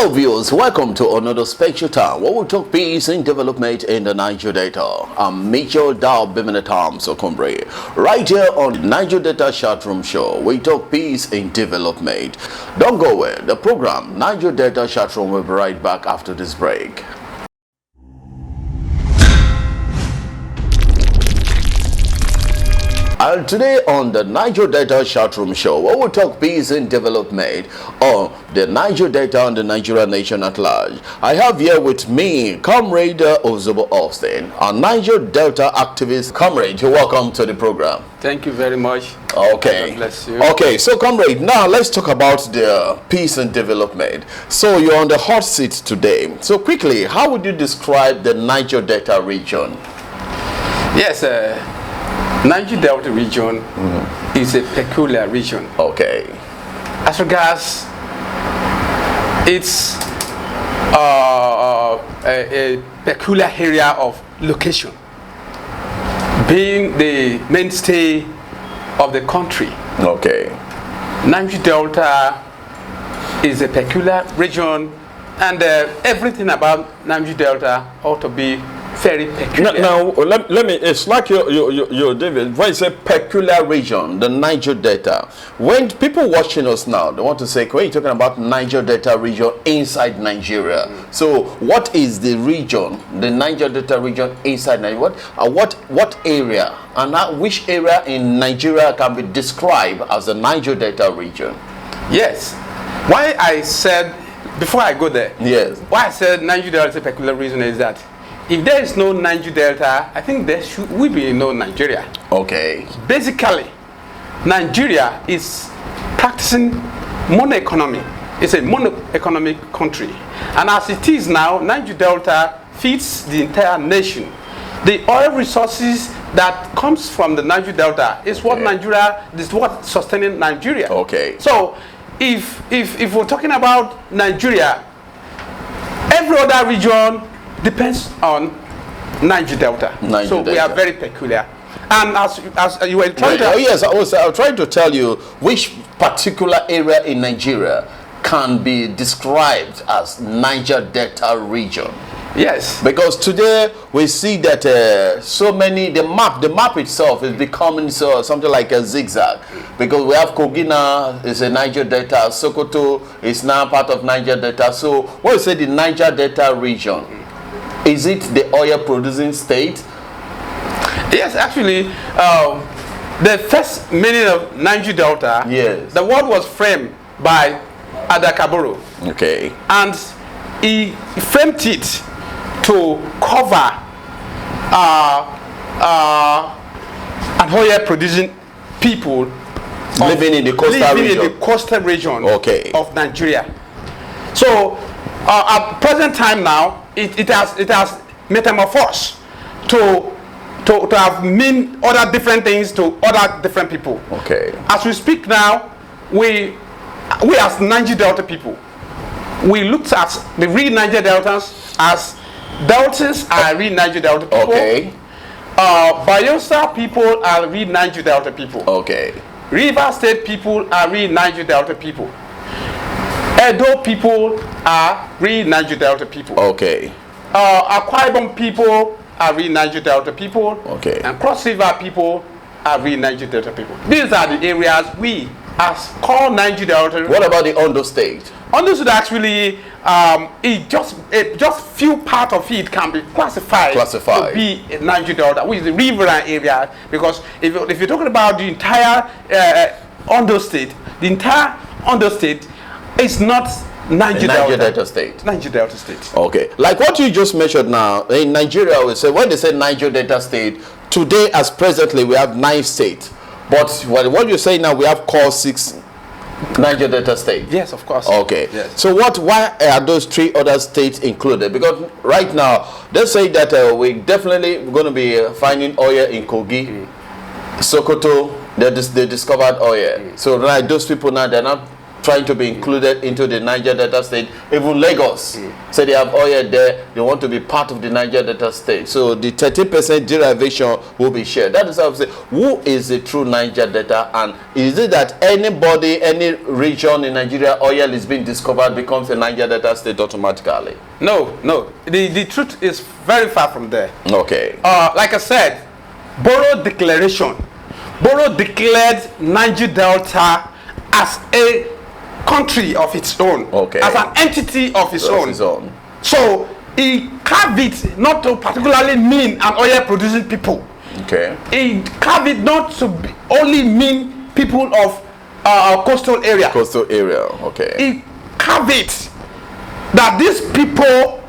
Hello viewers, welcome to another special time where we talk peace and development in the Niger Delta. I'm Major Dao Bimina so Comrd. Right here on the Niger Delta ChatRoom show, we talk peace and development. Don't go away, the program Niger Delta ChatRoom will be right back after this break. And today on the Niger Delta ChatRoom show, we will talk peace and development on the Niger Delta and the Nigerian nation at large. I have here with me Comrade Ozobo, a Niger Delta activist. Comrade, you're welcome to the program. Thank you very much. Okay. God bless you. Okay, so Comrade, now let's talk about the peace and development. So you're on the hot seat today. So quickly, how would you describe the Niger Delta region? Yes, Niger Delta region is a peculiar region. Okay. As regards it's a peculiar area of location, being the mainstay of the country. Okay. Niger Delta is a peculiar region, and everything about Niger Delta ought to be very peculiar. Now let me, it's like your David, when you say peculiar region, the Niger Delta, when people watching us now, they want to say, when you're talking about Niger Delta region inside Nigeria, so what is the region, the Niger Delta region inside Nigeria? What area, and which area in Nigeria can be described as the Niger Delta region? Yes. Why I said, before I go there, yes, why I said Niger Delta is a peculiar region is that if there is no Niger Delta, I think there will be no Nigeria. Okay. Basically, Nigeria is practicing mono-economy. It's a mono-economic country. And as it is now, Niger Delta feeds the entire nation. The oil resources that comes from the Niger Delta is what is sustaining Nigeria. Okay. So if we're talking about Nigeria, every other region depends on Niger Delta. We are very peculiar. And as you were trying to... yes, I was trying to tell you which particular area in Nigeria can be described as Niger Delta region. Yes. Because today we see that the map itself is becoming something like a zigzag. Because we have Kogina is a Niger Delta, Sokoto is now part of Niger Delta. So when you say the Niger Delta region, is it the oil producing state? Yes, actually, the first meaning of Niger Delta, yes, the word was framed by Adakaboro. Okay. And he framed it to cover an oil producing people living in the coastal region. Okay. Of Nigeria. So at present time now, it has metamorphosed to have mean other different things to other different people. Okay. As we speak now, we as Niger Delta people, we looked at the real Niger Deltas as Deltas are real Niger Delta people. Okay. Bayelsa people are real Niger Delta people. Okay. River State people are real Niger Delta people. Edo people are real Niger Delta people. Okay. Akwa Ibom people are real Niger Delta people. Okay. And Cross River people are real Niger Delta people. These are the areas we as called Niger Delta. What about the Ondo State? Ondo State actually, just few part of it can be classified to be a Niger Delta, which is the riverine area. Because if you're talking about the entire Ondo State, the entire Ondo State is not Niger Delta State. Niger Delta State. Okay. Like what you just mentioned now, in Nigeria, we say when they say Niger Delta State, today as presently we have 9 states. But what you say now, we have called 6 Niger Delta State. Yes, of course. Okay. Yes. So why are those 3 other states included? Because right now they say that we definitely going to be finding oil in Kogi, Sokoto. They discovered oil. So right, those people now they're not trying to be included into the Niger Delta State. Even Lagos say they have oil there. They want to be part of the Niger Delta State. So the 30% derivation will be shared. That is how I say, who is the true Niger Delta? And is it that anybody, any region in Nigeria, oil is being discovered becomes a Niger Delta State automatically? No, no. The truth is very far from there. Okay. Like I said, Borough declared Niger Delta as a country of its own, okay, as an entity of its own. So he carved it not to particularly mean an oil producing people. Okay. He carved it not to only mean people of coastal area. Coastal area, okay. He carved it that these people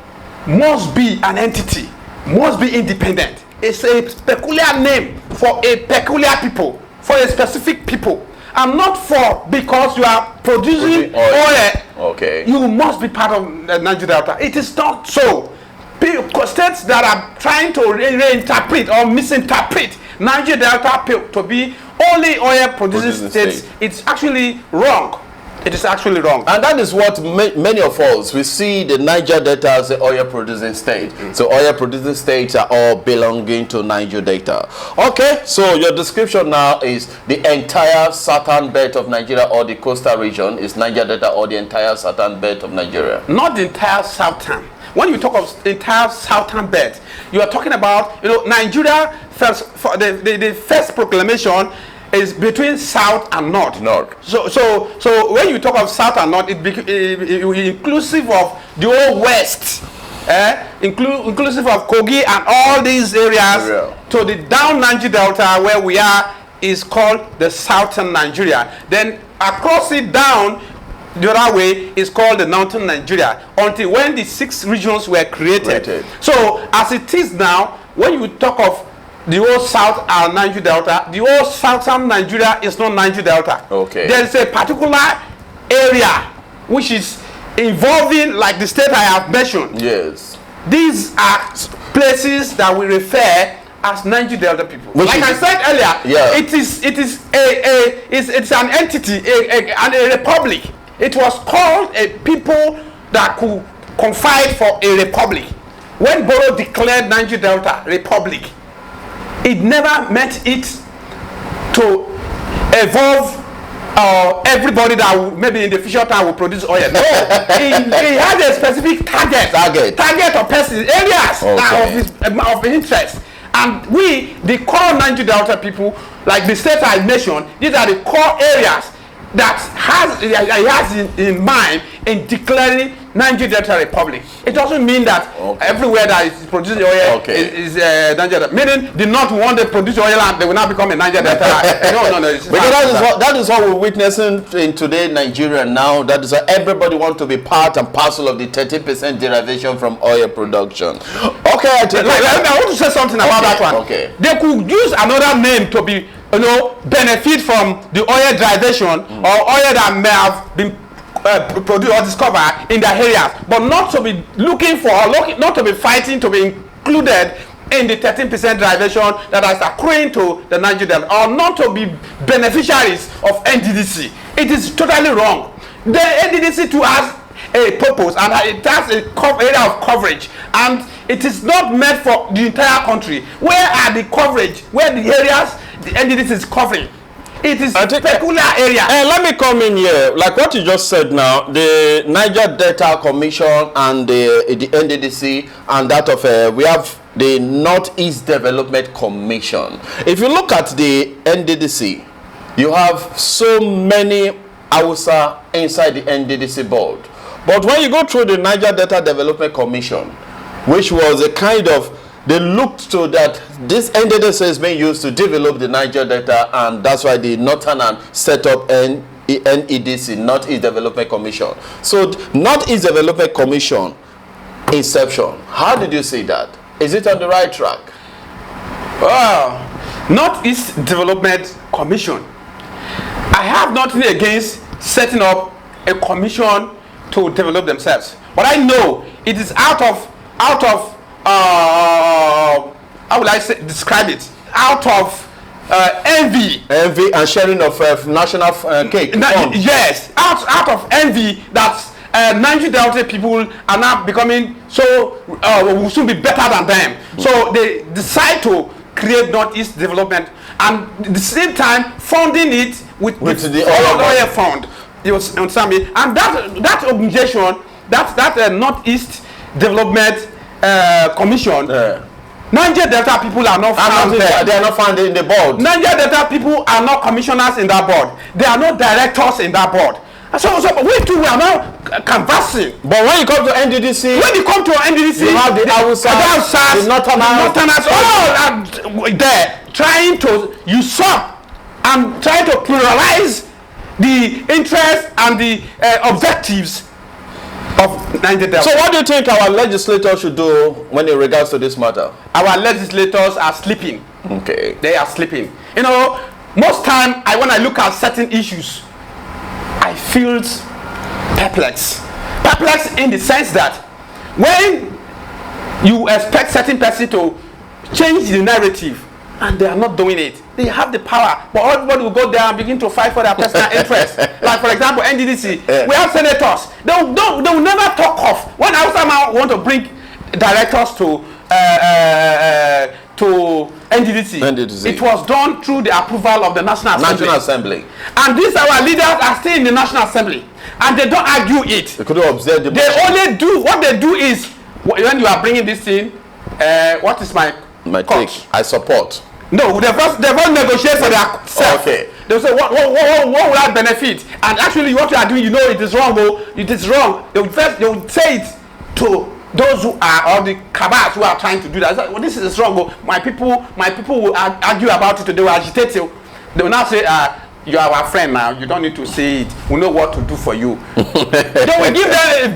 must be an entity, must be independent. It's a peculiar name for a peculiar people, for a specific people, and not for because you are producing oil. Okay. You must be part of the Niger Delta. It is not so. States that are trying to reinterpret or misinterpret Niger Delta to be only oil producing states, it's actually wrong. It is actually wrong. And that is what many of us, we see the Niger Delta as the oil producing state. So oil producing states are all belonging to Niger Delta. Okay, so your description now is the entire southern belt of Nigeria, or the coastal region is Niger Delta, or the entire southern belt of Nigeria? Not the entire southern. When you talk of entire southern belt, you are talking about, Nigeria first, for the first proclamation is between south and north. So when you talk of south and north, it inclusive of the whole west, inclusive of Kogi and all these areas, to the down Niger Delta where we are is called the southern Nigeria. Then across it down the other way is called the northern Nigeria, until when the 6 regions were created. So as it is now, when you talk of the whole south and Niger Delta, the whole southern Nigeria is not Niger Delta. Okay. There is a particular area which is involving, like the state I have mentioned. Yes. These are places that we refer as Niger Delta people. Like I said earlier, it's an entity, and a republic. It was called a people that could confide for a republic. When Borough declared Niger Delta Republic, it never meant it to evolve everybody that maybe in the future time will produce oil. No, it had a specific target of persons, areas of interest. And the core Niger Delta people, like the state I mentioned, these are the core areas that has in mind in declaring Niger Delta Republic. It doesn't mean that everywhere that is producing oil is Niger Delta. Meaning the North want to produce oil and they will now become a Niger Delta. No. Because that is what we're witnessing in today Nigeria now. That is why everybody wants to be part and parcel of the 30% derivation from oil production. Okay, I want to say something about that one. Okay. They could use another name to be, benefit from the oil derivation or oil that may have been produced or discovered in their areas, but not to be looking for, not to be fighting to be included in the 13% derivation that is accruing to the Niger Delta, or not to be beneficiaries of NDDC. It is totally wrong. The NDDC too has a purpose and it has a area of coverage, and it is not meant for the entire country. Where are the coverage? Where the areas the NDDC is covering? It is a peculiar area. Let me come in here. Like what you just said now, the Niger Delta Commission and the NDDC, and that of we have the Northeast Development Commission. If you look at the NDDC, you have so many Hausa inside the NDDC board. But when you go through the Niger Delta Development Commission, which was a kind of, they looked to that this NDDC is being used to develop the Niger Delta, and that's why the Northern set up NEDC, Northeast Development Commission. So Northeast Development Commission inception, how did you see that? Is it on the right track? Well, Northeast Development Commission, I have nothing against setting up a commission to develop themselves, but I know it is out of how will I describe it? Out of envy. Envy and sharing of national cake. Yes, out of envy that Niger Delta people are now becoming so will soon be better than them. So they decide to create Northeast Development, and at the same time funding it with the oil fund. You understand me? And that organization, that Northeast Development Commission. Niger Delta people are not found there. They are not found in the board. Niger Delta people are not commissioners in that board. They are not directors in that board. So we too, we are not canvassing. But when you come to NDDC, you have the Hausas, the Northerners, all are there trying to usurp and trying to pluralize the interests and the objectives of Niger Delta. So what do you think our legislators should do when it regards to this matter? Our legislators are sleeping. Okay. They are sleeping. You know, most time when I look at certain issues, I feel perplexed. Perplexed in the sense that when you expect certain person to change the narrative and they are not doing it, they have the power, but everybody will go there and begin to fight for their personal interests. Like for example, NDDC, we have senators. They will never talk of when Hausa want to bring directors to NDDC. It was done through the approval of the National Assembly. And these our leaders are still in the National Assembly, and they don't argue it. They couldn't observe the motion. Only do what they do is when you are bringing this in. What is my take? I support. No, they first negotiate for their self. Okay. They say what will that benefit? And actually, what you are doing, you know, it is wrong. It is wrong. They will say it to those who are, or the cabals who are trying to do that. Like, well, this is wrong. My people will argue about it. They will agitate you. They will now say, you are our friend now. You don't need to say it. We know what to do for you. They will give them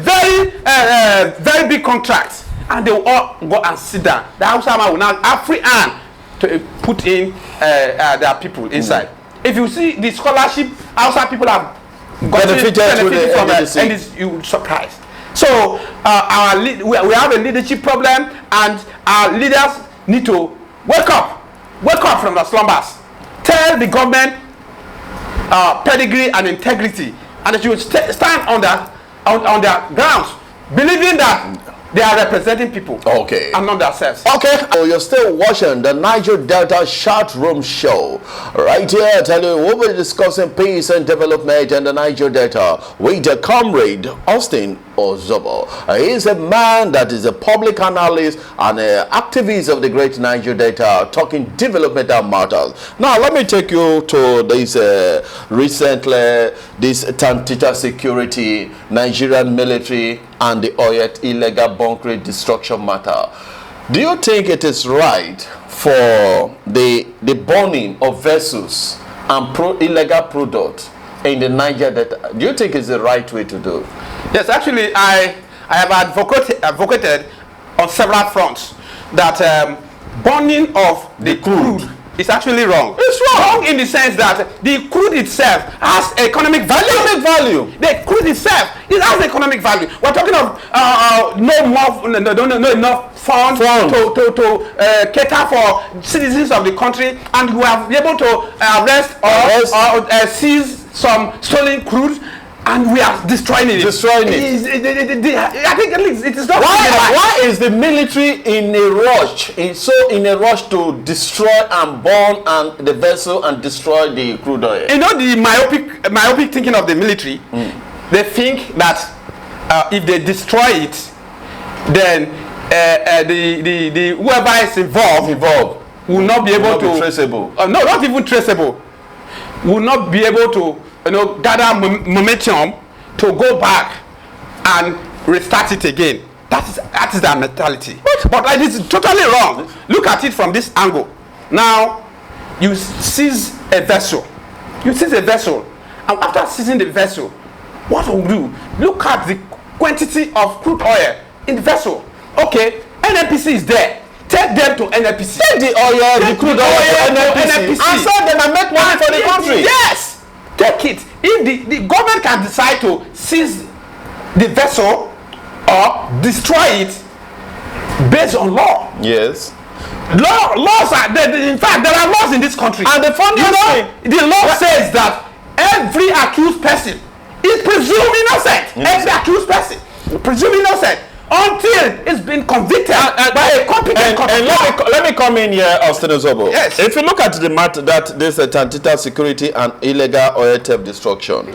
a very big contract, and they will all go and sit down. The Hausa man will now have free hand to put in their people inside. If you see the scholarship Hausa people have benefited from NDDC, you will surprise. So we have a leadership problem, and our leaders need to wake up from the slumbers. Tell the government pedigree and integrity, and that you stand on their grounds, believing that they are representing people, okay, and not themselves. Okay, so you're still watching the Niger Delta ChatRoom show. Right here, I tell you, we'll be discussing peace and development in the Niger Delta with the Comrade Ozobo. He is a man that is a public analyst and an activist of the great Niger Delta, talking developmental matters. Now, let me take you to this recently, this Tantita security, Nigerian military, and the Oyet illegal bunkering destruction matter. Do you think it is right for the burning of vessels and illegal products in the Niger Delta? Do you think it's the right way to do? Yes, actually, I have advocated on several fronts that burning of the crude is actually wrong. It's wrong in the sense that the crude itself has economic value. The crude itself, it has economic value. We're talking of no enough funds to cater for citizens of the country, and we have been able to arrest or seize some stolen crude, and we are destroying it. I think it is not. Why is the military in a rush? In a rush to destroy and burn and the vessel and destroy the crude oil? You know, the myopic thinking of the military. They think that if they destroy it, then the whoever is involved will not be able to be traceable. No, not even traceable. Will not be able to gather momentum to go back and restart it again. That is their mentality. But it is totally wrong. Look at it from this angle. Now, you seize a vessel. And after seizing the vessel, what will you do? Look at the quantity of crude oil in the vessel. Okay, NNPC is there. Take them to NNPC. Take the oil, the crude oil to NNPC. And sell them and make money for the country. Yes. Take it. If the government can decide to seize the vessel or destroy it based on law. Yes. Laws are in fact there are laws in this country. And the funniest thing, the law says that every accused person is presumed innocent. Every accused person presumed innocent until it's been convicted by a competent court. And let me come in here, Austin Ozobo. Yes. If you look at the matter that this Tantita security and illegal oil theft destruction,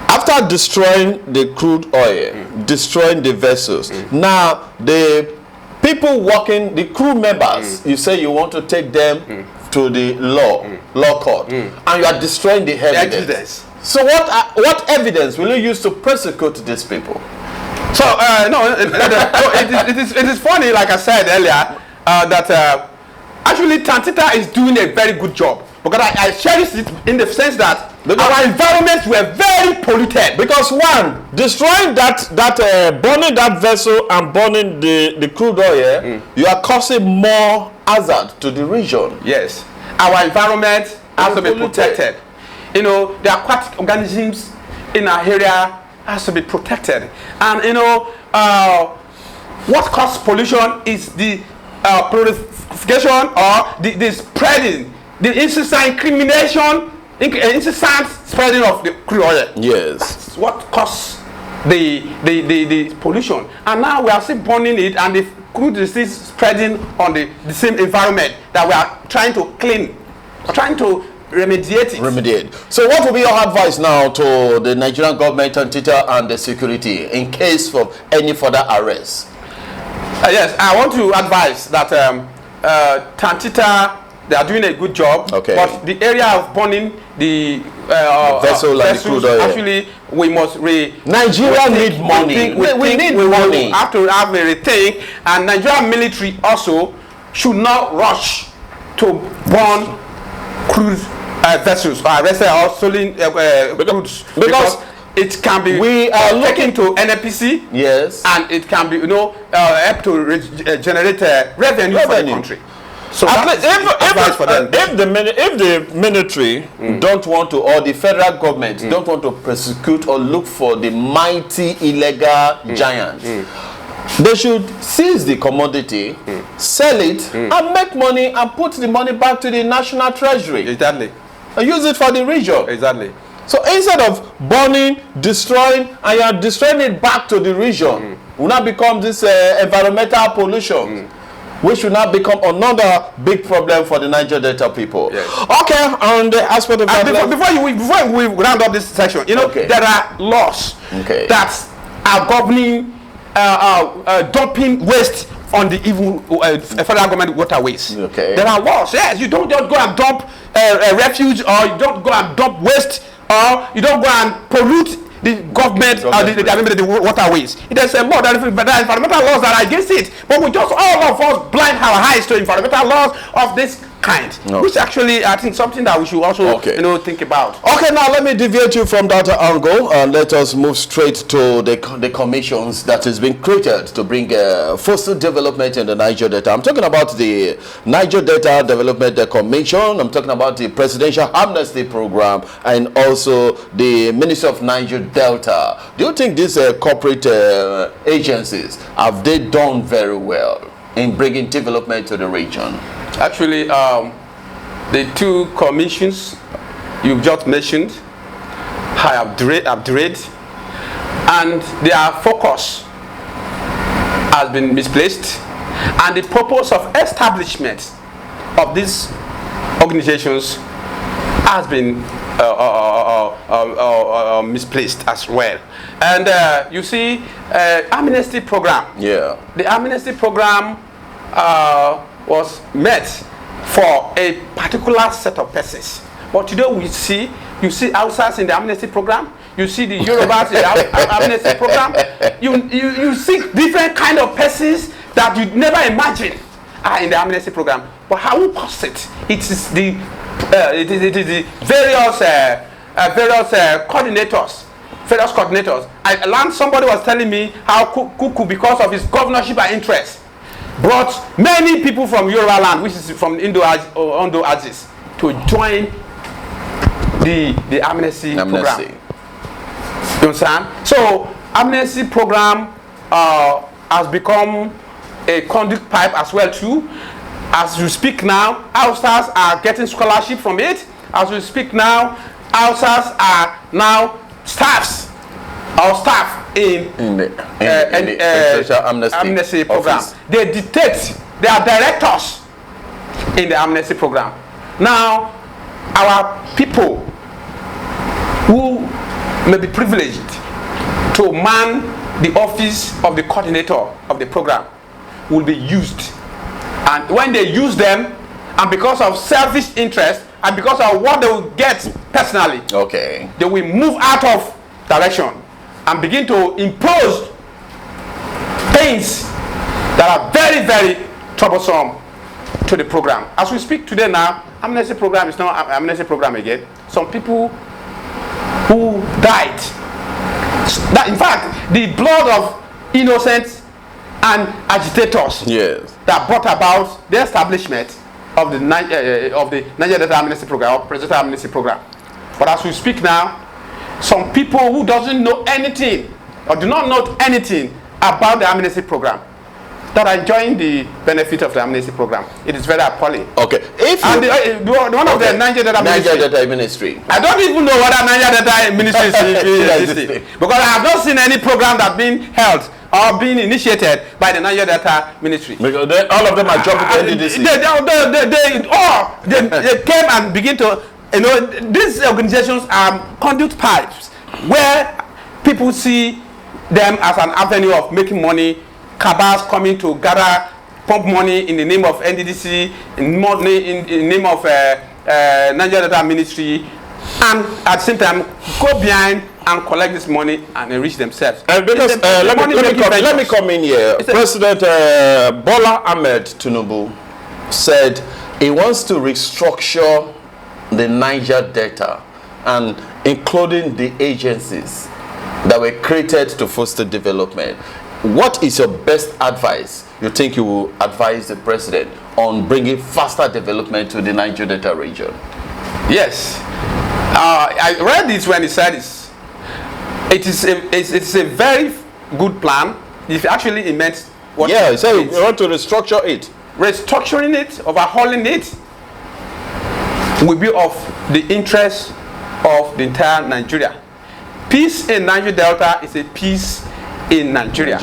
after destroying the crude oil, destroying the vessels, now the people working, the crew members, you say you want to take them to the law court, and you are destroying the evidence. So what evidence will you use to prosecute these people? So no, it is funny, like I said earlier, that actually Tantita is doing a very good job, because I cherish it in the sense that our environments were very polluted. Because one, destroying burning that vessel and burning the crude oil, you are causing more hazard to the region. Yes, our environment has to be protected. You know, the aquatic organisms in our area has to be protected, and you know what causes pollution is the proliferation or the spreading, the incessant spreading of the crude oil. Yes, that's what causes the pollution, and now we are still burning it, and the crude is still spreading on the same environment that we are trying to clean, trying to remediate. So what will be your advice now to the Nigerian government, Tantita, and the security in case of any further arrests? Yes, I want to advise that Tantita, they are doing a good job. Okay. But the area of burning the vessel and the crude oil, actually we must Nigeria need money. We need money. We have to have a rethink, and Nigerian military also should not rush to burn crude vessels or stolen goods, because it can be taken to NNPC. Yes, and it can be help to generate revenue for the country. So if the military don't want to, or the federal government don't want to prosecute or look for the mighty illegal giants, they should seize the commodity, sell it, and make money, and put the money back to the national treasury. Exactly. And use it for the region. Exactly. So instead of burning, destroying, and you are destroying it back to the region, will not become this environmental pollution, which will not become another big problem for the Niger Delta people. Yes. Okay, on the aspect of that, before we round up this section, there are laws that are governing dumping waste on the federal government waterways. Okay. There are laws. Yes, you don't just go and dump refuge, or you don't go and dump waste, or you don't go and pollute the government or the waterways. There's a law, there are environmental laws that are against it, but we just all of us blind our eyes to environmental laws of this kind, which actually I think something that we should also think about. Okay, now let me deviate you from that angle and let us move straight to the commissions that has been created to bring foster development in the Niger Delta. I'm talking about the Niger Delta Development Commission. I'm talking about the Presidential Amnesty Program, and also the Ministry of Niger Delta. Do you think these corporate agencies, have they done very well in bringing development to the region? Actually, the two commissions you've just mentioned have upgrade, and their focus has been misplaced, and the purpose of establishment of these organizations has been misplaced as well. And you see, amnesty program. Yeah. The amnesty program was met for a particular set of persons. But today you see outsiders in the amnesty program. You see the Yorubas in the amnesty program. You see different kind of persons that you'd never imagine are in the amnesty program. But how will cost it? It is the various coordinators. I learned, somebody was telling me how Kuku, because of his governorship and interest, brought many people from Yoruba land, which is from Ondo Axis, to join the amnesty program. You understand? So amnesty program has become a conduit pipe as well too. As we speak now, Hausas are getting scholarship from it. As we speak now, Hausas are now staff in the social amnesty program. office. They dictate, they are directors in the amnesty program. Now, our people who may be privileged to man the office of the coordinator of the program will be used. And when they use them, and because of selfish interest, and because of what they will get personally, Okay. they will move out of direction and begin to impose things that are very, very troublesome to the program. As we speak today now, amnesty program is not amnesty program again. Some people who died, that in fact, the blood of innocents and agitators that brought about the establishment of the Niger Delta Amnesty Program, or Presidential Amnesty Program. But as we speak now, some people who doesn't know anything or do not know anything about the amnesty program that are enjoying the benefit of the amnesty program. It is very appalling. Okay. If and one of the Niger Delta Ministry. I don't even know whether Niger Delta Ministry is existing, because I have not seen any program that being held or being initiated by the Niger Delta Ministry. Because all of them are jumping to NDDC. They came and begin to, these organizations are conduit pipes where people see them as an avenue of making money. Cabals coming to gather, pump money in the name of NDDC, in the name of Niger Delta Ministry, and at the same time go behind and collect this money and enrich themselves. Because let me come in here. President Bola Ahmed Tinubu said he wants to restructure the Niger Delta, and including the agencies that were created to foster development. What is your best advice you think you will advise the president on bringing faster development to the Niger Delta region? Yes. I read this when he said this. It's a very good plan. If actually he meant what he said we want to restructure it. Restructuring it, overhauling it, will be of the interest of the entire Nigeria. Peace in Niger Delta is a peace in Nigeria.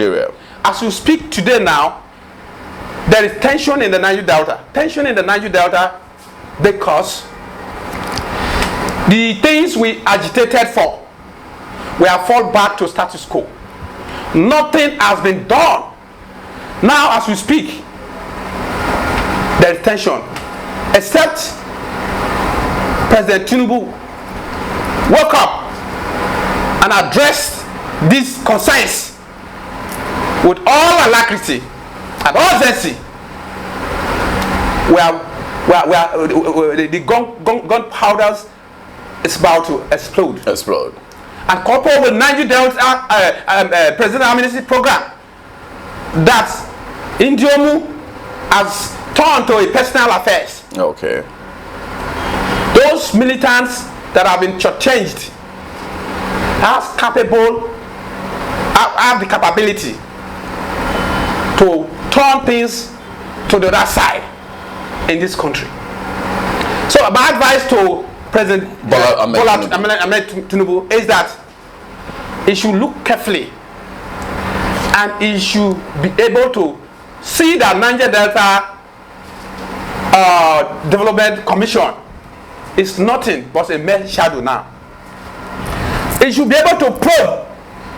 As we speak today now, there is tension in the Niger Delta. Tension in the Niger Delta because the things we agitated for, we have fallen back to status quo. Nothing has been done. Now as we speak, there is tension. Except President Tinubu woke up and addressed these concerns with all alacrity and urgency. The gunpowders is about to explode. And coupled with Niger Delta President Amnesty Program, that Indiomu has turned to a personal affairs. Okay. Those militants that have been changed have the capability to turn things to the other side in this country. So my advice to President Bola Ahmed Tinubu is that he should look carefully and he should be able to see that Niger Delta Development Commission is nothing but a mere shadow now. He should be able to probe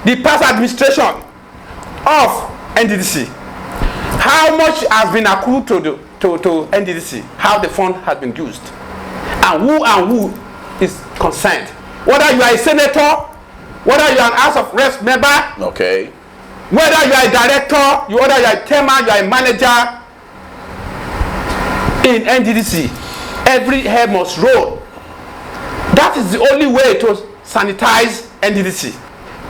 the past administration of NDDC. How much has been accrued to NDDC? How the fund has been used? And who is concerned? Whether you are a senator, whether you are an House of Reps member, okay, whether you are a director, whether you are a chairman, you are a manager in NDDC, every hair must roll. That is the only way to sanitize NDDC.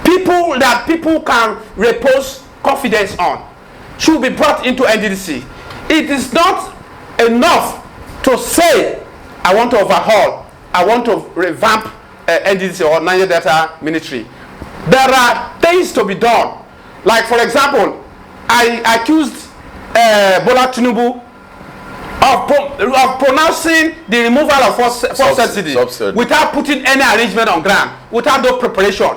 People that people can repose confidence on should be brought into NDDC. It is not enough to say, I want to overhaul, I want to revamp NDDC or Niger Delta Ministry. There are things to be done. Like, for example, I accused Bola Tinubu of pronouncing the removal of force subsidy without putting any arrangement on ground, without no preparation.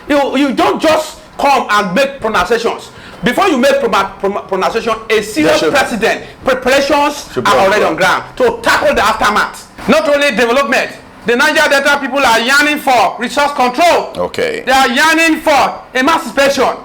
You don't just come and make pronunciations. Before you make pronunciation, a serious precedent, preparations are already on ground to tackle the aftermath. Not only development, the Niger Delta people are yearning for resource control. Okay. They are yearning for emancipation.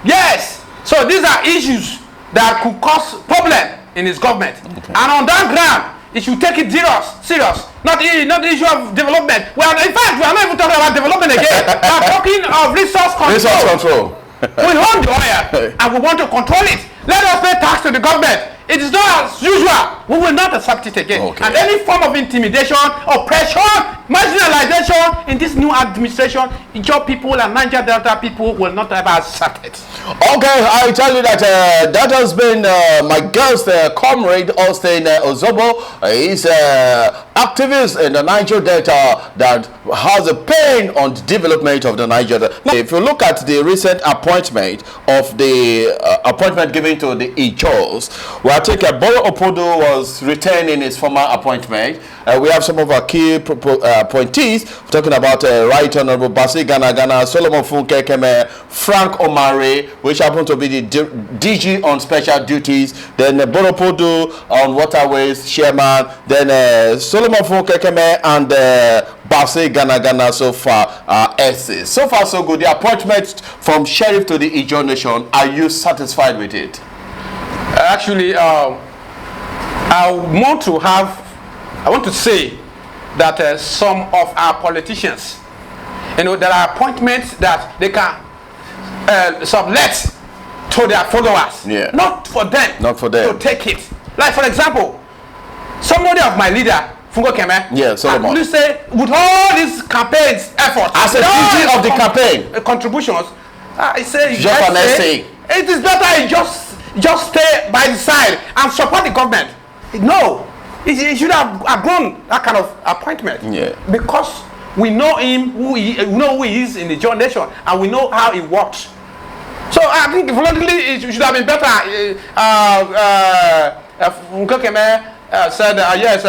Yes. So these are issues that could cause problem in his government. Okay. And on that ground, it should take it serious. Not the issue of development. Well, in fact, we are not even talking about development again. We are talking of resource control. Resource control. We own the oil and we want to control it. Let us pay tax to the government. It is not as usual. We will not accept it again. Okay. And any form of intimidation, oppression, marginalization in this new administration, Ijaw people and Niger Delta people will not ever accept it. Okay, I tell you that that has been my guest, Comrade Austin Ozobo. He's activist in the Niger Delta that has a pain on the development of the Niger Delta. Now, if you look at the recent appointment of the appointment given to the Ijaws, where I think Boro Opodo was retained in his former appointment. We have some of our key appointees. We're talking about Right Honorable Basi Gana, Solomon Funkekeme, Frank Omare, which happened to be the DG on special duties. Then Boro Opodo on waterways chairman. Then Solomon Funkekeme and Basi Gana so far essays. So far so good. The appointment from sheriff to the Ijaw nation, are you satisfied with it? Actually, I want to say that some of our politicians, there are appointments that they can sublet to their followers. Yeah. Not for them. Not for them. To take it. Like, for example, somebody of my leader, Fungo Keme. Yeah, Solomon. Would you say, with all these campaigns, efforts, as a DG of the campaign, contributions, I say, just an essay. It is better you just stay by the side and support the government. No, he should have grown that kind of appointment. Yeah. Because we know him, we know who he is in the Ijaw nation, and we know how he works. So I think voluntarily it should have been better. Said yes.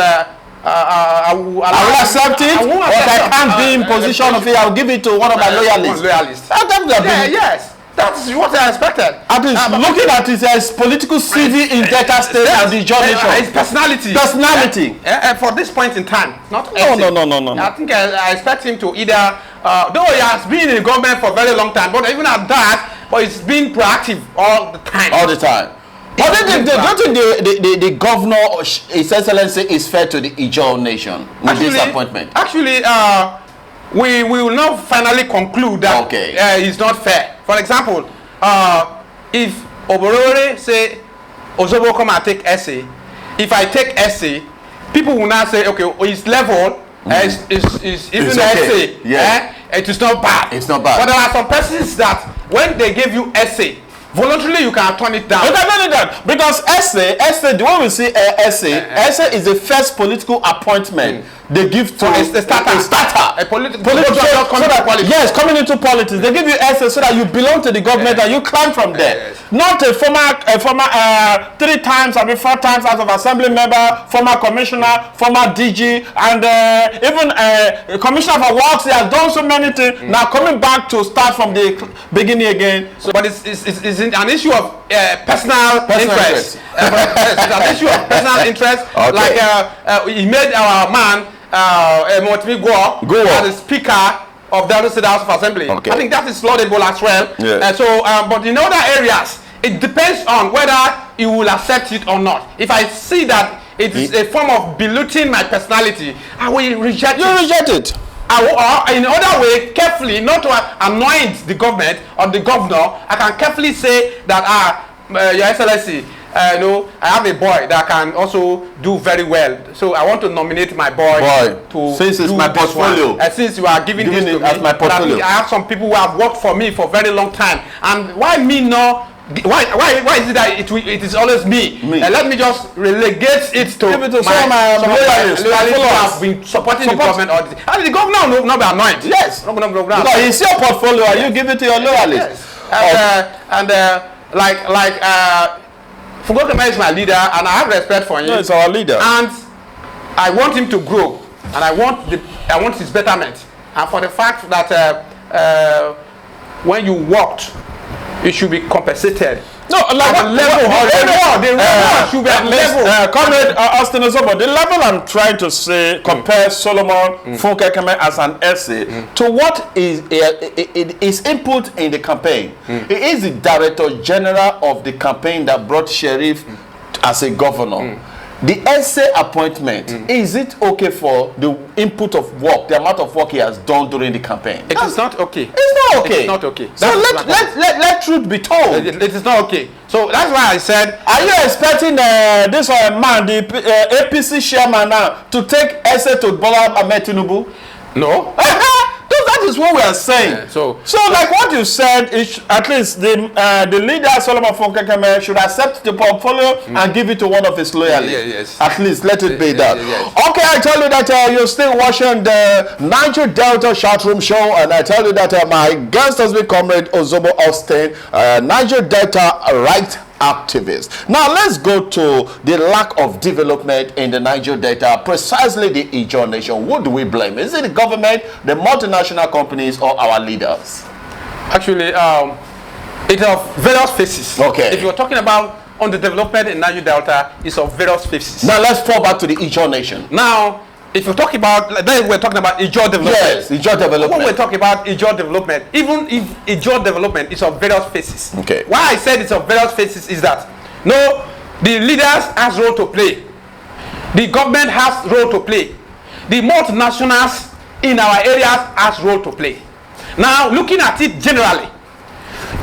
I will accept it, but I can't be in position of it. I'll give it to one of my loyalists. Yes. That's what I expected. At least looking at his political CV in Delta State and the Ijaw nation. His personality. For this point in time, not no. I think I expect him to either, though he has been in the government for a very long time, but even at that, but he's been proactive all the time. All the time. But don't think the governor, His Excellency, is fair to the Ijaw nation with this appointment? Actually, we will not finally conclude that it's not fair. For example, if Oborore say Ozobo come and take essay, if I take essay, people will now say, okay, his level is even essay. Yeah. It is not bad. It's not bad. But there are some persons that when they give you essay, voluntarily you can turn it down. You can turn it down because essay, the way we see essay is the first political appointment they give to a starter. A political yes, coming into politics. They give you essay so that you belong to the government and you climb from there. Not a former 3 times, 4 times out of assembly member, former commissioner, former DG, and even a commissioner for works. He has done so many things. Now coming back to start from the beginning again. So, but it's an issue of personal interest. It's an issue of personal interest. Okay. Like he made our man Motimi Go as the speaker of the Delta State House of Assembly. Okay. I think that is laudable as well. Yeah. But in other areas, it depends on whether you will accept it or not. If I see that it is a form of belittling my personality, I will reject it. You reject it. Or in other way, carefully, not to annoy the government or the governor, I can carefully say that, Your Excellency, I have a boy that can also do very well. So I want to nominate my boy to since it's my portfolio. Since you are giving this to me, as my portfolio. I have some people who have worked for me for a very long time. And why me no? Why is it that it is always me? Let me just relegate it to my loyalists who have been supporting the government. And the governor will not be annoyed. Yes. Because it's your portfolio and you give it to your loyalists. Yes. And Kpakamtv is my leader, and I have respect for him. No, it's our leader. And I want him to grow, and I want his betterment. And for the fact that when you worked, you should be compensated. No, like the reward should be at level. Comrade Austin Ozobo, the level I'm trying to say, compare Solomon Kpakamtv as an essay to what is input in the campaign. He is the Director General of the campaign that brought Sheriff as a governor. The essay appointment, is it okay for the input of work, the amount of work he has done during the campain? It is not okay. It's not okay. It's not okay. So let truth be told. It is not okay. So that's why I said, are you expecting this man, the APC chairman now, to take essay to Bola Ahmed Tinubu? No. That is what we are saying. Yeah, so like what you said, is at least the leader Solomon Kpakamtv should accept the portfolio and give it to one of his loyalists. Yes. At least let it be that. Yes. Okay, I tell you that you're still watching the Niger Delta ChatRoom show, and I tell you that my guest has been Comrade Ozobo Austin, Niger Delta right activist. Now let's go to the lack of development in the Niger Delta, precisely the Ijaw nation. What do we blame? Is it the government, the multinational companies, or our leaders? Actually, it's of various phases. Okay. If you're talking about on the development in Niger Delta, it's of various phases. Now let's fall back to the Ijaw nation. Now, if you're talking about, then we're talking about Ijaw development. Yes, Ijaw development. When we're talking about Ijaw development, even if Ijaw development is of various phases. Okay. Why I said it's of various phases is that, no, the leaders has role to play. The government has role to play. The multinationals in our areas has role to play. Now, looking at it generally,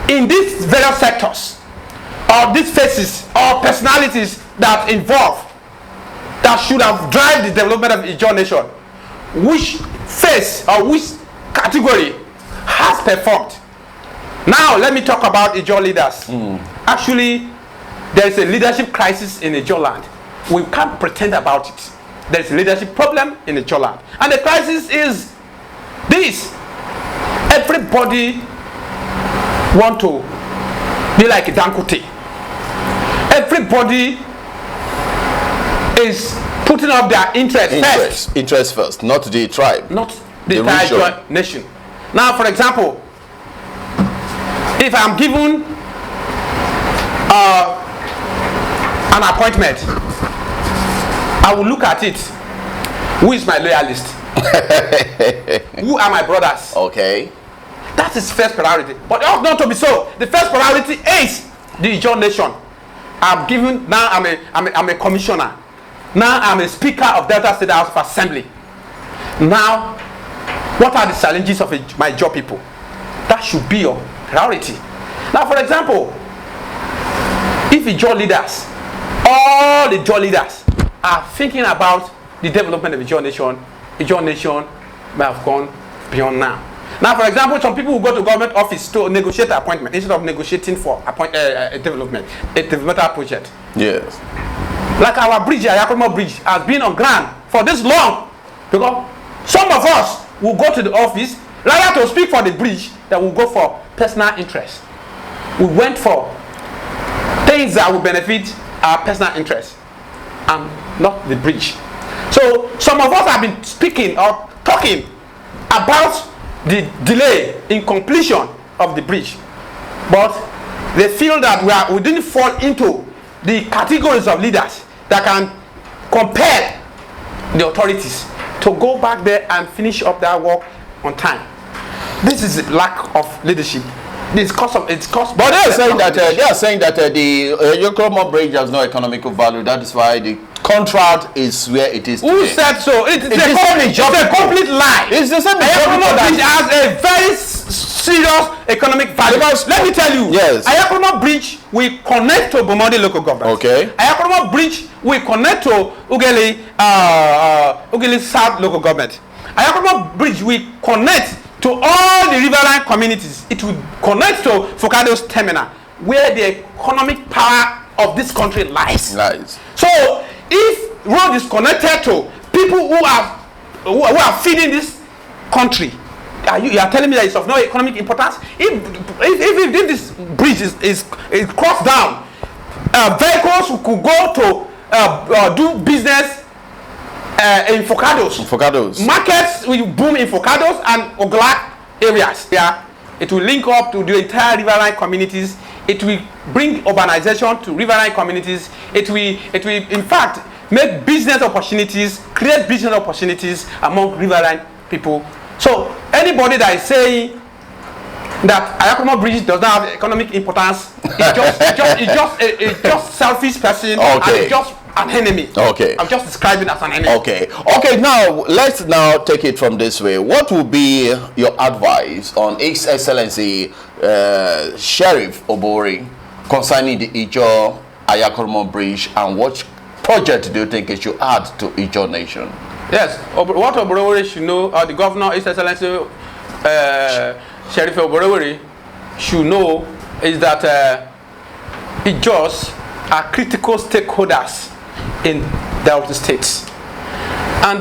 in these various sectors, or these phases, or personalities that involve, that should have driven the development of Ijaw nation, which phase or which category has performed? Now, let me talk about Ijaw leaders. Actually, there is a leadership crisis in Ijaw land. We can't pretend about it. There is a leadership problem in Ijaw land. And the crisis is this. Everybody want to be like Dangote. Everybody is putting up their interest first, not the tribe, not the entire nation. Now, for example, if I'm given an appointment, I will look at it. Who is my loyalist? Who are my brothers? Okay. That is first priority. But it ought not to be so. The first priority is the Ijaw nation. I'm given, now I'm a commissioner. Now I'm a speaker of Delta State House of Assembly. Now, what are the challenges of my Ijaw people? That should be your priority. Now, for example, if Ijaw leaders, all the Ijaw leaders are thinking about the development of Ijaw nation may have gone beyond now. Now, for example, some people will go to government office to negotiate an appointment instead of negotiating for a developmental project. Yes. Like our bridge, Kpakamtv bridge, has been on ground for this long, because some of us will go to the office rather to speak for the bridge than will go for personal interest. We went for things that will benefit our personal interest and not the bridge. So some of us have been speaking or talking about the delay in completion of the bridge, but they feel that we didn't fall into the categories of leaders that can compel the authorities to go back there and finish up their work on time. This is a lack of leadership. It's cost. But they are saying that the Kpakamtv bridge has no economical value. That is why the contract is where it is today. Who said so? It's a complete lie. It's the same. Kpakamtv bridge has a very serious economic value. Because let me tell you, yes, Kpakamtv bridge will connect to Bomodi local government. Okay. Kpakamtv bridge will connect to Ughelli South local government. Kpakamtv bridge will connect to all the riverine communities. It will connect to Focado's terminal, where the economic power of this country lies. So, if road is connected to people who are feeding this country, you are telling me that it's of no economic importance? If this bridge is crossed down, vehicles could go to do business in Focados. Markets will boom in Focados and Oglak areas. Yeah, it will link up to the entire riverine communities. It will bring urbanization to riverine communities. It will in fact make business opportunities, create business opportunities among riverine people. So anybody that is saying that Ayakomo Bridge does not have economic importance, it's just selfish person, and it's just an enemy. Okay. I'm just describing it as an enemy. Okay. Okay, now let's now take it from this way. What would be your advice on His Excellency Sheriff Obori concerning the Ijaw Ayakomo Bridge, and what project do you think it should add to Ijaw Nation? Yes, what Obori should know, the governor, His Excellency Sheriff Obori should know, is that Ijaws are critical stakeholders in Delta states, and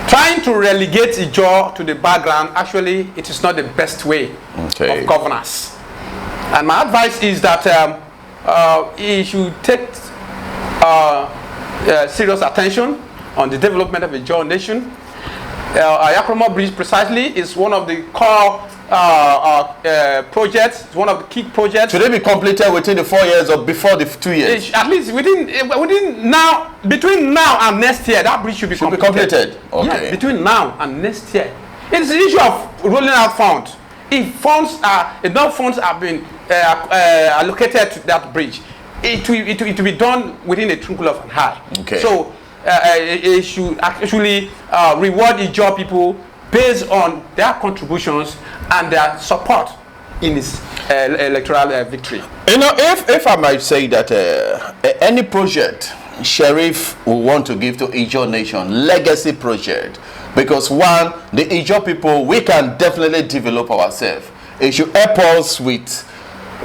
trying to relegate Ijaw to the background, actually it is not the best way of governance. And my advice is that he should take serious attention on the development of the Ijaw Nation. Ayakomo Bridge precisely is one of the core projects. It's one of the key projects. Should it be completed within the 4 years or before the 2 years? At least within now, between now and next year, that bridge should be completed. Okay. Yeah, between now and next year. It's the issue of rolling out funds. If enough funds have been allocated to that bridge, it will be done within a twinkle of an eye. Okay. So it should actually reward the Ijaw people based on their contributions and their support in its electoral victory. You know, if I might say that any project Sheriff will want to give to Ijaw Nation, legacy project, because one, the Ijaw people, we can definitely develop ourselves. It should help us with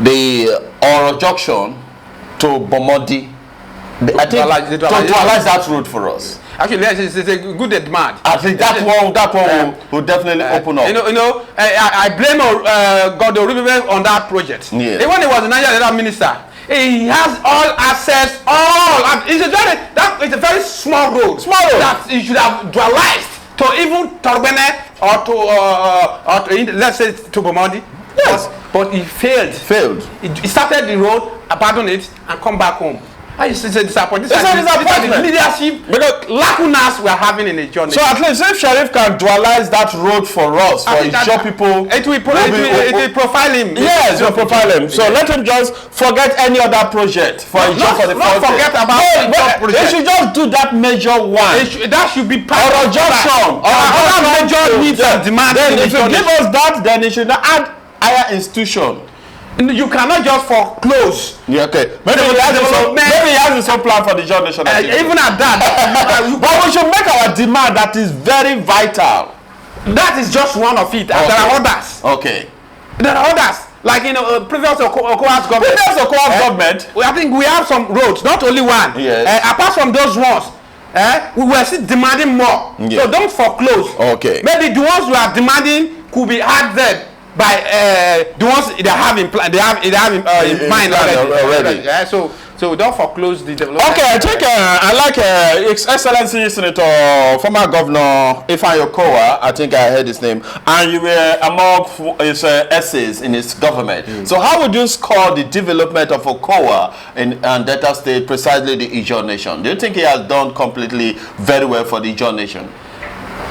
the Oro Junction to Bomodi. I think to analyze that route for us. Actually, yes, it's a good demand. I think that one will definitely open up. I blame God Orubibe on that project. Yeah. Even when he was the Niger minister, he has all access, it's a very small road. That he should have dualized to even Torbene or to let's say to Bomodi. Yes. But he failed. He started the road, abandoned it, and come back home. It's a disappointment. These are the leadership lacunas we are having in the journey. So at least if Sheriff can dualize that road for us, for Ijaw people, it will profile him. Yes, it will profile him. So let him just forget any other project for Ijaw for the first. Not forget about Ijaw project. They should just do that major one. That should be part of Junction. Other major needs and demands. Then if you give us that, then it should add higher institution. You cannot just foreclose. Yeah, okay. Maybe he has his own plan for the Ijaw Nation. Even at that. But we should make our demand that is very vital. That is just one of it. Okay. There are others. Okay. There are others. Like previous Okowa's government. I think we have some roads, not only one. Yes. Apart from those ones, we were still demanding more. Yeah. So don't foreclose. Okay. Maybe the ones we are demanding could be added by the ones they have in plan, they have in mind already. Yeah, so don't foreclose the development. Okay, I think I like His Excellency Senator, former Governor Ifeanyi Okowa. I think I heard his name, and you were among his essays in his government. So how would you score the development of Okowa and Delta State, precisely the Ijaw Nation? Do you think he has done completely very well for the Ijaw Nation?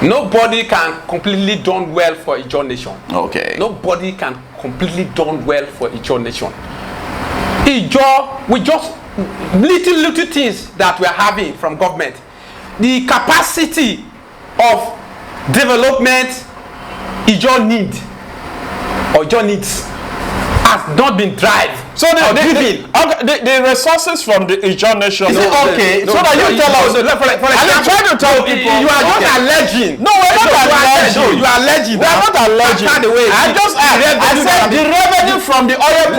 Nobody can completely done well for Ijaw Nation. Okay. Nobody can completely done well for Ijaw Nation. Ijaw, we just little things that we are having from government. The capacity of development Ijaw needs has not been driven. So the resources from the Ijaw Nation is okay. So that you tell us. I'm trying to tell people. You are just alleging. No, we're not alleging. You are alleging. We're not alleging. I said the revenue from the oil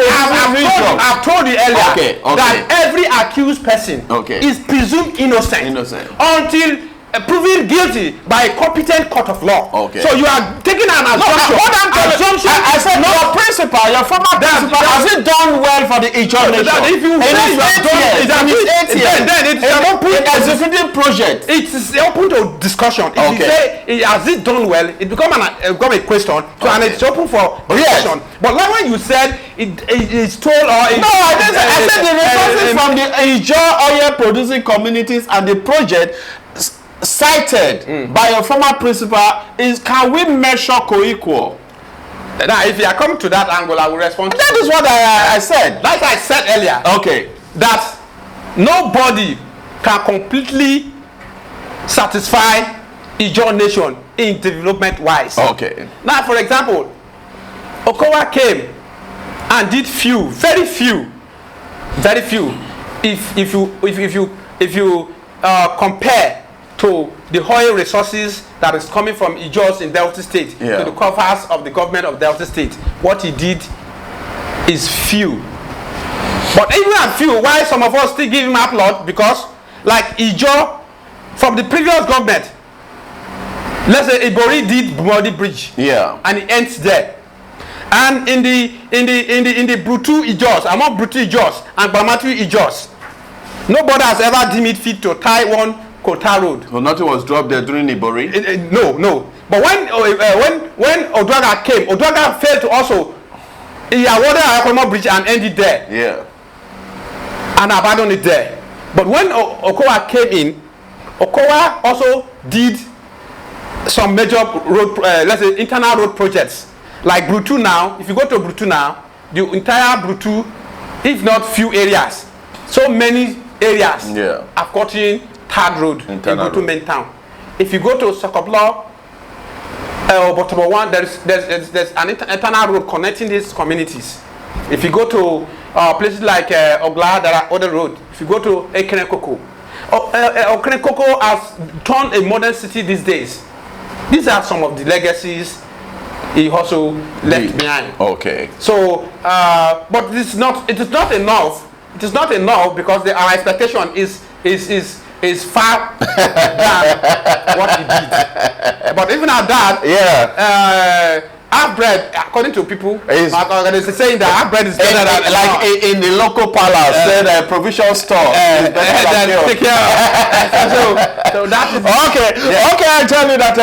region. I've told you earlier that every accused person is presumed innocent until proven guilty by a competent court of law. Okay. So you are taking an assumption. I said your principal, your former principal, has it done well for the Ijaw nation? If you say you have done it, then it's an open executive project. It is open to discussion. If you say has it done well, it become a question. So and it's open for discussion. But like when you said it's told or I said the resources from the Ijaw oil producing communities and the project cited by your former principal is, can we measure co-equal? Now, if you are coming to that angle, I will respond. That is what I said. Like I said earlier. Okay. That nobody can completely satisfy Ijaw nation in development wise. Okay. Now, for example, Okowa came and did very few. If you compare to the oil resources that is coming from Ijaws in Delta State to the coffers of the government of Delta State, what he did is few. But even at few, why some of us still give him applaud? Because like Ijaw from the previous government, let's say Ibori did Bumodi Bridge, and it ends there. And in the Brutu Ijaws, among Brutu Ijaws and Bamatu Ijaws, nobody has ever deemed it fit to tie one Kota Road. So nothing was dropped there during Ibori? No. But when Oduaga came, Oduaga failed to also, he awarded Ayakomo Bridge and ended there. Yeah. And abandoned it there. But when Okowa came in, Okowa also did some major road, let's say internal road projects. Like Brutu now, if you go to Brutu now, the entire Brutu, if not few areas, so many areas have gotten third road in Brutu main town. If you go to Sokoblo, Botobo 1, there's an internal road connecting these communities. If you go to places like Ogla, there are other roads. If you go to Okenekoko, Okenekoko has turned a modern city these days. These are some of the legacies he also left behind. Okay. So, but it is not enough. It is not enough because our expectation is far than what he did. But even at that, half bread, according to people, is saying that half bread is better than like in the local palace, said a provision store is better than take care of. So that is okay. I tell you that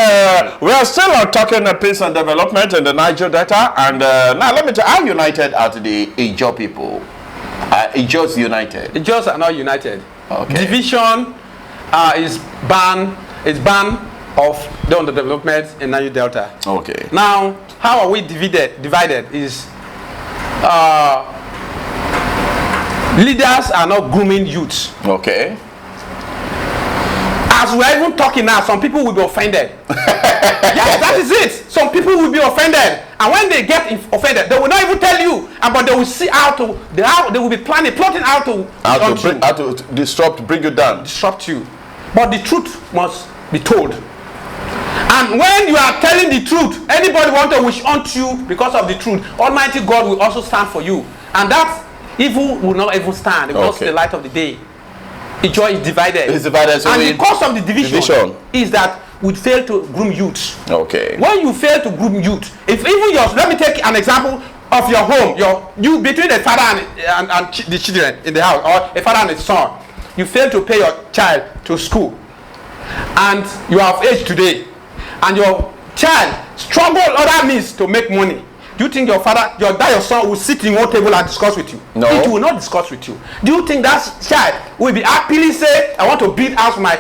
we are still talking peace and development in the Niger Delta, and now let me tell you, how united are the Ijaw people? Ijaws united? Ijaws are not united. Okay. Division is banned of the underdevelopment in Niger Delta. Okay. Now, how are we divided is leaders are not grooming youths. Okay. As we are even talking now, some people will be offended. Yes, that is it. Some people will be offended, and when they get offended, they will not even tell you, but they will see how they will be plotting how to bring you down, disrupt you. But the truth must be told. And when you are telling the truth, anybody want to wish unto you because of the truth, Almighty God will also stand for you, and that evil will not even stand because the light of the day. Ijaw is divided. It's divided. So and the cause of the division is that we fail to groom youth. Okay. When you fail to groom youth, if even let me take an example of your home, you between the father and the children in the house, or a father and a son, you fail to pay your child to school, and you are of age today, and your child struggle other means to make money. Do you think your son will sit in one table and discuss with you? No. It will not discuss with you. Do you think that child will be happily say, I want to build house for my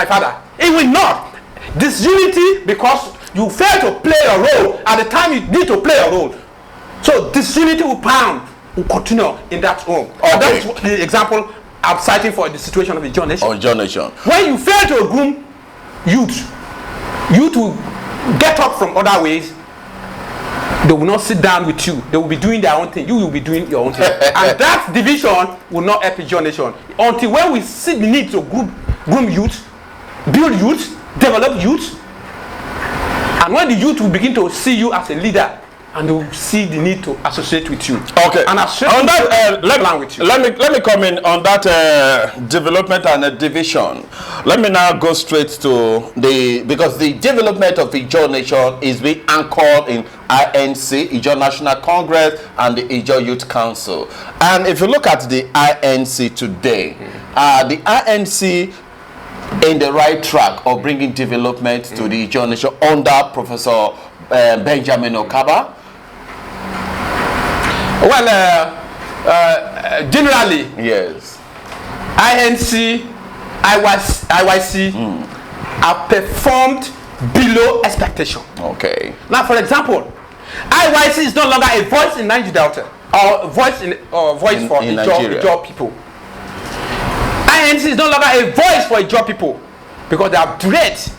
father? It will not. Disunity because you fail to play a role at the time you need to play a role. So disunity will continue in that home. Okay. That's the example I'm citing for the situation of the Ijaw nation. Ijaw nation. When you fail to groom youth will get up from other ways. They will not sit down with you. They will be doing their own thing. You will be doing your own thing. And that division will not help Ijaw nation. Until when we see the need to groom youth, build youth, develop youth, and when the youth will begin to see you as a leader, and they will see the need to associate with you. Okay. And on that, let me come in on that development and division. Let me now go straight to because the development of the Ijaw nation is being anchored in INC, Ijaw National Congress, and the Ijaw Youth Council. And if you look at the INC today, the INC in the right track of bringing development to the Ijaw nation under Professor Benjamin Okaba? Well, generally, yes, INC, IYC have performed below expectation. Okay. Now, for example, IYC is no longer a voice in Niger Delta or voice for Ijaw people. INC is no longer a voice for Ijaw people because they have direct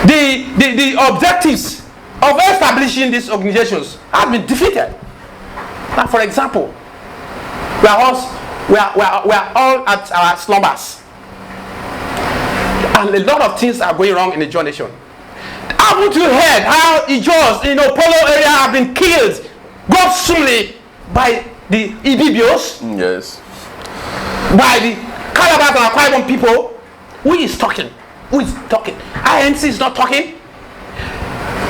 the objectives of establishing these organizations have been defeated. Now, for example, we are all at our slumbers, and a lot of things are going wrong in the Ijaw nation. Haven't you heard how Ijaws in Polo area have been killed gruesomely by the Ibibios? Yes. By the Calabar and Akwa Ibom people? Who is talking? Who is talking? INC is not talking.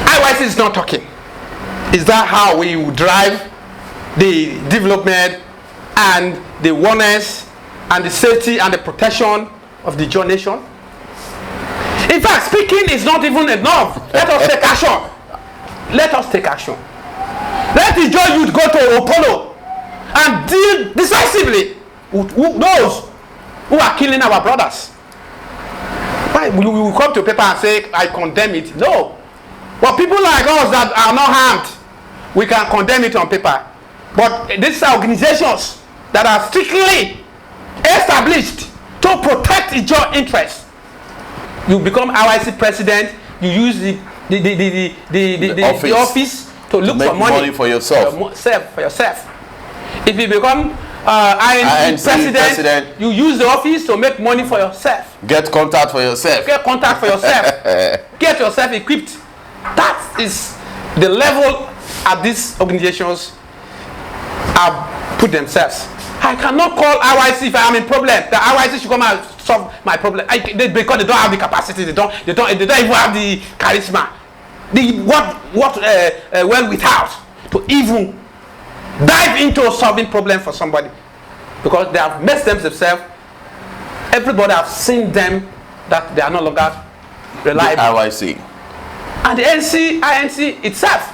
IYC is not talking. Is that how we will drive the development and the oneness and the safety and the protection of the Ijaw nation? In fact, speaking is not even enough. Let us take action. Let us take action. Let the Ijaw youth go to Opolo and deal decisively with those who are killing our brothers. Why we will come to paper and say, I condemn it? No. But people like us that are not harmed, we can condemn it on paper. But these are organizations that are strictly established to protect Ijaw interests. You become IYC president, you use the office to look for money for yourself. For yourself. If you become INC president, you use the office to make money for yourself. Get contact for yourself. Get contact for yourself. Get yourself equipped. That is the level at these organizations have put themselves. I cannot call IYC if I am in problem. The IYC should come and solve my problem. Because they don't have the capacity. They don't even have the charisma. Well without to even dive into solving problem for somebody, because they have messed themselves. Everybody have seen them that they are no longer reliable. The IYC and the INC itself.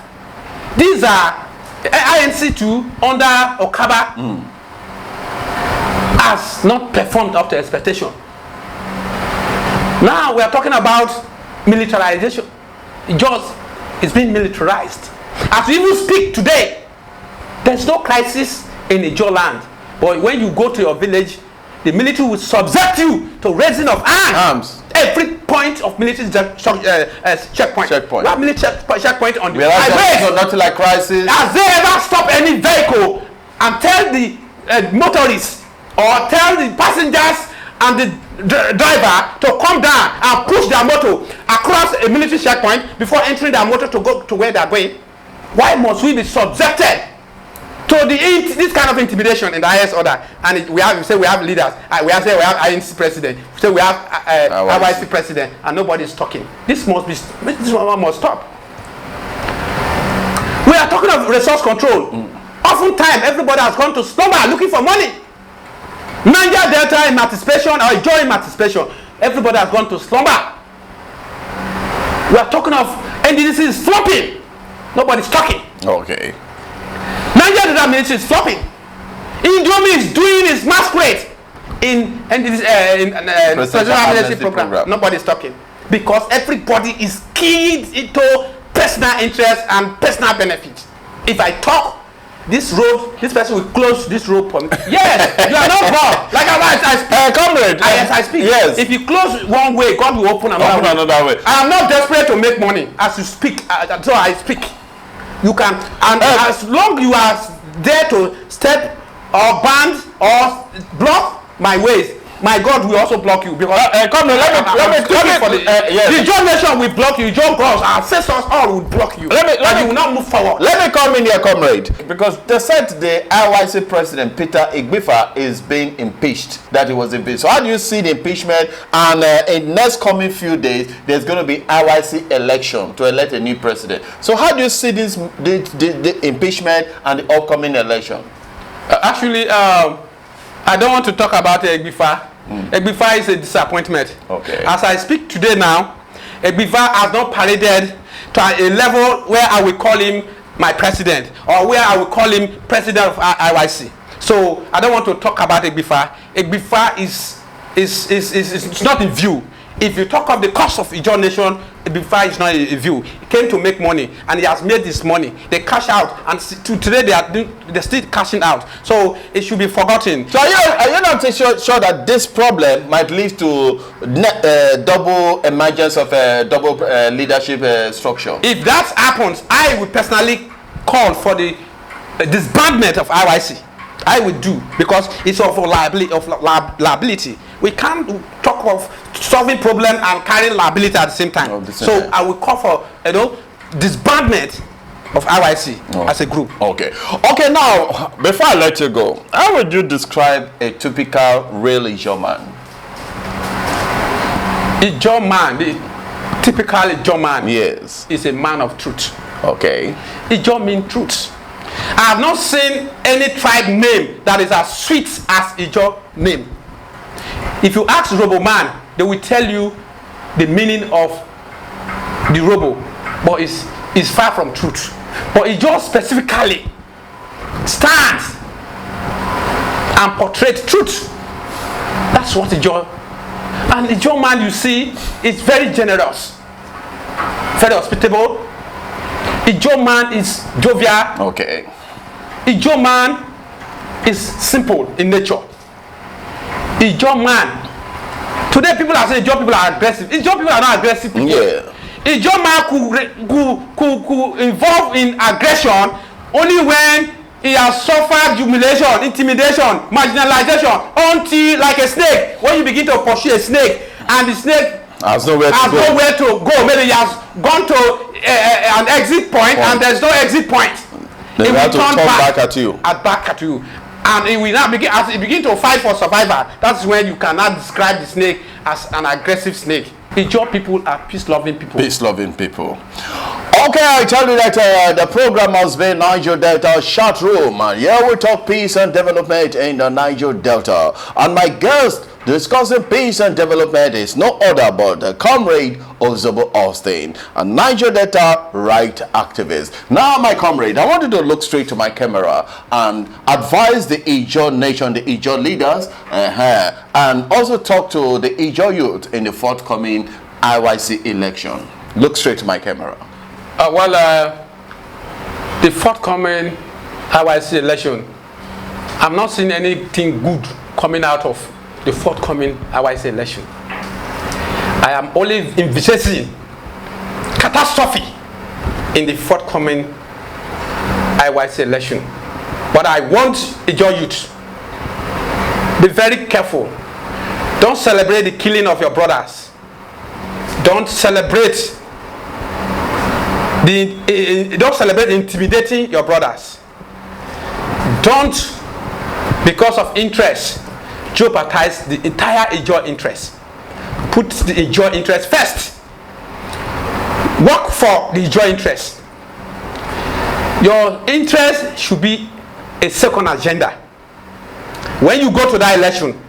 These are INC too under Okaba has not performed up to expectation. Now we are talking about militarization. It's being militarized. As we even speak today, there's no crisis in Ijaw land. But when you go to your village, the military will subject you to raising of arms. Every point of military checkpoint. We have military checkpoint on the highway. Nothing like crisis. Has they ever stopped any vehicle and tell the motorists or tell the passengers and the driver to come down and push their motor across a military checkpoint before entering their motor to go to where they are going? Why must we be subjected to this kind of intimidation in the highest order? And we have leaders. We have INC president. We say we have IYC president, and nobody is talking. This one must stop. We are talking of resource control. Oftentimes, everybody has gone to slumber looking for money. Niger Delta emancipation or Ijaw emancipation, everybody has gone to slumber. We are talking of NDDC is flopping. Nobody's talking. Okay. Niger Delta ministry is flopping. Indomie is doing his masquerade in presidential amnesty program. Nobody's talking because everybody is keyed into personal interest and personal benefit. If I talk, this road, this person will close this road for me. Yes, you are not God. Like I speak. Comrade. Yes, I speak. Yes. If you close one way, God will open another way. I am not desperate to make money. As you speak, so I speak. You can, and as long you are there to step or ban or block my ways, my God will also block you because Come on, let me. Yes. The Ijaw nation will block you. Ijaw gods, our ancestors all will block you. You will not move forward. Let me come in here, comrade, because they said the IYC president Peter Igbifa is being impeached. That he was impeached. So how do you see the impeachment? And in next coming few days, there's going to be IYC election to elect a new president. So how do you see this the impeachment and the upcoming election? Actually, I don't want to talk about Igbifa. Igbifa is a disappointment. Okay. As I speak today now, Igbifa has not paraded to a level where I will call him my president or where I will call him president of IYC. So I don't want to talk about Igbifa. Igbifa is not in view. If you talk of the cost of Ijaw nation, Igbifa is not in view. He came to make money, and he has made this money. They cash out, and today they're still cashing out. So it should be forgotten. So are you not sure that this problem might lead to double emergence of a double leadership structure? If that happens, I would personally call for the disbandment of IYC. I would do, because it's of liability. We can't talk of solving problem and carrying liability at the same time. So I will call for disbandment of IYC as a group. Okay. Now before I let you go, how would you describe a typical real Ijaw man? Ijaw man, the typical Ijaw man, yes, is a man of truth. Okay. Ijaw means truth. I have not seen any tribe name that is as sweet as Ijaw name. If you ask Robo man, they will tell you the meaning of the Robo, but it's far from truth. But Ijaw specifically stands and portrays truth. That's what Ijaw. And Ijaw man, you see, is very generous, very hospitable. Ijaw man is jovial. Okay. Ijaw man is simple in nature. Ijaw man. Today people are saying Ijaw people are aggressive. Ijaw people are not aggressive people. Yeah. Ijaw man could involve in aggression only when he has suffered humiliation, intimidation, marginalization, until like a snake. When you begin to pursue a snake and the snake has nowhere to go. Maybe he has gone to an exit point and there's no exit point. They will turn back at you. And it will now begin, as it begin to fight for survival. That's when you cannot describe the snake as an aggressive snake. Ijaw people are peace-loving people. Peace-loving people. Okay, I tell you that the program has been Niger Delta ChatRoom. And here we talk peace and development in the Niger Delta. And my guest discussing peace and development is no other but the Comrade Ozobo Austin, a Niger Delta right activist. Now, my comrade, I want you to look straight to my camera and advise the Ijaw nation, the Ijaw leaders, and also talk to the Ijaw youth in the forthcoming IYC election. Look straight to my camera. The forthcoming IYC election, I'm not seeing anything good coming out of the forthcoming IYC election. I am only envisaging catastrophe in the forthcoming IYC election. But I want Ijaw youth, be very careful. Don't celebrate the killing of your brothers. Don't celebrate intimidating your brothers. Don't, because of interest, jeopardize the entire Ijaw interest. Put the Ijaw interest first. Work for the Ijaw interest. Your interest should be a second agenda. When you go to that election,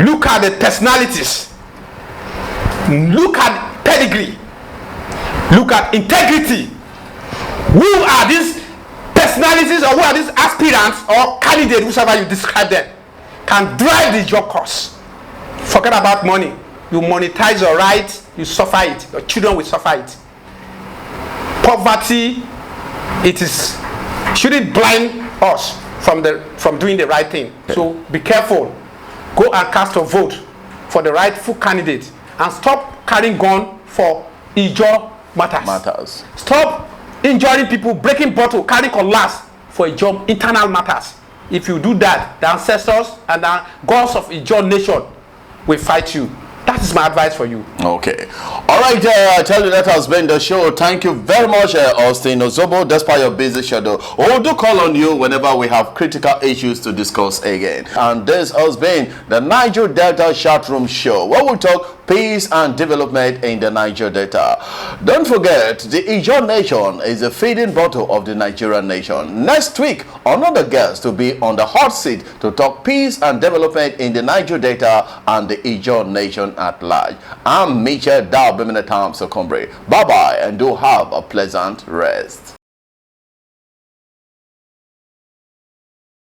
look at the personalities, look at pedigree, look at integrity. Who are these personalities, or who are these aspirants or candidates, whichever you describe them, can drive the Ijaw cause? Forget about money. You monetize your rights, you suffer it. Your children will suffer it. Poverty, shouldn't blind us from doing the right thing. So be careful. Go and cast a vote for the rightful candidate and stop carrying gun for Ijaw matters. Stop injuring people, breaking bottle, carrying cutlass for Ijaw internal matters. if you do that, the ancestors and the gods of Ijaw nation will fight you. That is my advice for you. Okay. All right. I tell you, that has been the show. Thank you very much, Austin Ozobo, despite your busy schedule. We'll do call on you whenever we have critical issues to discuss again. And this has been the Niger Delta ChatRoom show, where we talk peace and development in the Niger Delta. Don't forget, the Ijaw nation is the feeding bottle of the Nigerian nation. Next week, another guest to be on the hot seat to talk peace and development in the Niger Delta and the Ijaw nation at large. I'm Michel Comrd. Bye-bye and do have a pleasant rest.